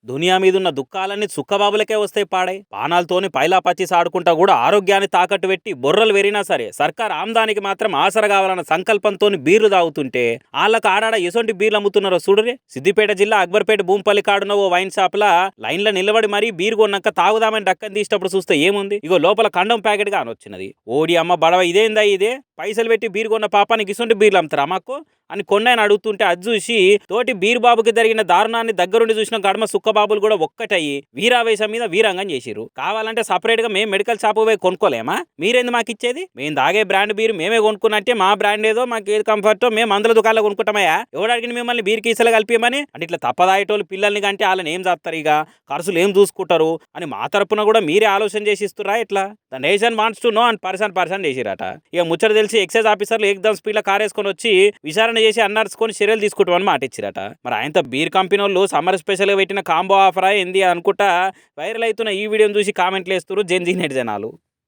దునియా మీదున్న దుఃఖాలన్నీ సుక్కబాబులకే వస్తాయి పాడాయి. పానాలతోని పైలాపచ్చి సాడుకుంటా కూడా ఆరోగ్యాన్ని తాకట్టు పెట్టి బొర్రలు వెరినా సరే సర్కార్ ఆమ్దానికి మాత్రం ఆసర కావాలన్న సంకల్పంతో బీర్లు తాగుతుంటే వాళ్ళకు ఆడాడ ఎసొంటి బీర్లు అమ్ముతున్నారో చూడరే. సిద్దిపేట జిల్లా అక్బర్పేట భూంపల్లి కాడున్న ఓ వైన్ షాప్ లా లైన్లో నిలబడి మరీ బీర్ కొన్నాక తాగుదామని డక్కని తీసినప్పుడు చూస్తే ఏముంది, ఇగో లోపల కండం ప్యాకెట్ గా అనొచ్చినది. ఓడి అమ్మ బడవ ఇదేందా ఇదే, పైసలు పెట్టి బీర్ కొన్న పాపానికి ఇసొంటి బీర్లు అమ్ముతారా మాకు అని కొన్నాయని అడుగుతుంటే అది చూసి తోటి బీర్ బాబుకి జరిగిన దారుణాన్ని దగ్గరుండి చూసిన గడమ సుక్కబాబులు కూడా ఒక్కటయ్యి వీరావేశం మీద వీరంగం చేసిరు. కావాలంటే సపరేట్ గా మేము మెడికల్ షాప్ పోయి కొనుక్కోలేమా, మీరేంది మాకు ఇచ్చేది? మేము తాగే బ్రాండ్ బీర్ మేమే కొనుక్కున్నట్టే మా బ్రాండ్ ఏదో మాకు ఏది కంఫర్టో మేము మందుల దుకాణంలో కొనుక్కుంటామయ్యా, ఎవడడిగిన మిమ్మల్ని బీర్ కీసలు కలిపియమని అంటే ఇట్లా తప్పదాయేటోళ్ళు పిల్లల్ని కంటే వాళ్ళని ఏం చేస్తారు, ఇక ఖర్చులు ఏం చూసుకుంటారు అని మా తరపున కూడా మీరే ఆలోచన చేసి ఇస్తురా ఎట్లా? The nation wants to know అని పర్సన్ చేసిరట. ఇక ముచ్చట తెలిసి ఎక్సైజ్ ఆఫీసర్లు ఏకదం స్పీడ్ లో కారేసుకొని వచ్చి విచారణ చేసి అన్నర్చుకొని చర్యలు తీసుకుంటామని మాట ఇచ్చిరట. మరి ఆయనతో బీర్ కంపెనీ వాళ్ళు సమ్మర్ స్పెషల్ గా పెట్టిన కాంబో ఆఫరా ఏంది అనుకుంటా వైరల్ అవుతున్న ఈ వీడియోని చూసి కామెంట్లు వేస్తున్నారు జెన్జీ నెటిజనాలు.